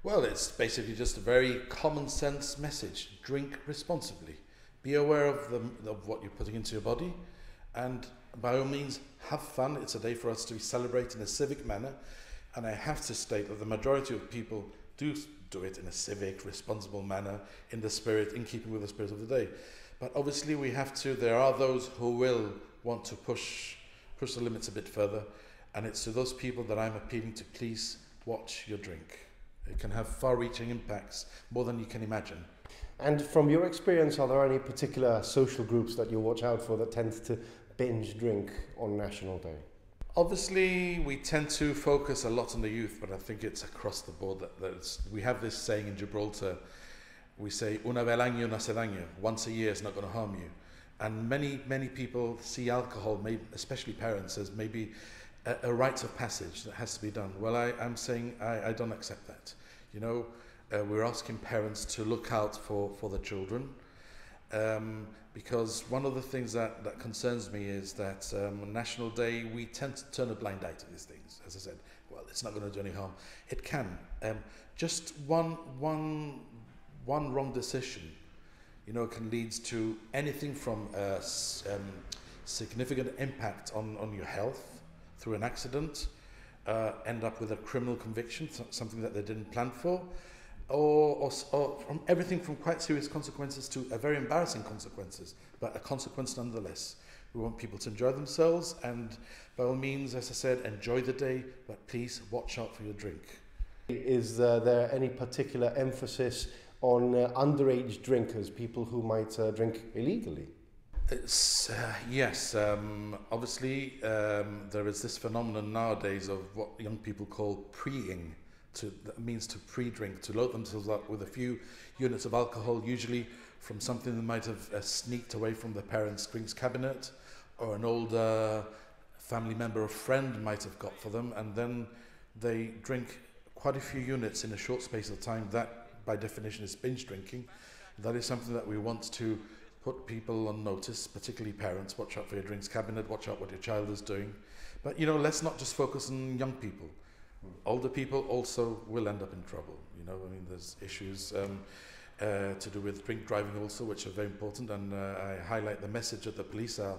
Well, it's basically just a very common sense message. Drink responsibly. Be aware of what you're putting into your body, and by all means, have fun. It's a day for us to celebrate in a civic manner, and I have to state that the majority of people do it in a civic, responsible manner, in keeping with the spirit of the day. But obviously there are those who will want to push the limits a bit further, and it's to those people that I'm appealing to: please watch your drink. It can have far-reaching impacts, more than you can imagine. And from your experience, are there any particular social groups that you watch out for that tend to binge drink on National Day? Obviously, we tend to focus a lot on the youth, but I think it's across the board we have this saying in Gibraltar. We say, una vez al año no hace daño. Once a year is not going to harm you. And many people see alcohol, especially parents, as maybe a rite of passage that has to be done. Well, I'm saying I don't accept that. You know, we're asking parents to look out for the children, because one of the things that concerns me is that on National Day we tend to turn a blind eye to these things. As I said, well, it's not going to do any harm. It can. Just one wrong decision, you know, can lead to anything from significant impact on your health through an accident, end up with a criminal conviction, something that they didn't plan for, or from everything from quite serious consequences to a very embarrassing consequences, but a consequence nonetheless. We want people to enjoy themselves, and by all means, as I said, enjoy the day, but please watch out for your drink. Is there any particular emphasis on underage drinkers, people who might drink illegally? Yes, obviously there is this phenomenon nowadays of what young people call preing. That means to pre-drink, to load themselves up with a few units of alcohol, usually from something they might have sneaked away from their parents' drinks cabinet, or an older family member or friend might have got for them, and then they drink quite a few units in a short space of time. That, by definition, is binge drinking. That is something that we want to put people on notice, particularly parents. Watch out for your drinks cabinet, watch out what your child is doing. But, you know, let's not just focus on young people. Older people also will end up in trouble. You know, I mean, there's issues to do with drink driving also, which are very important, and I highlight the message that the police are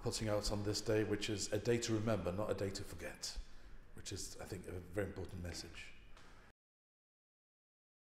putting out on this day, which is a day to remember, not a day to forget, which is, I think, a very important message.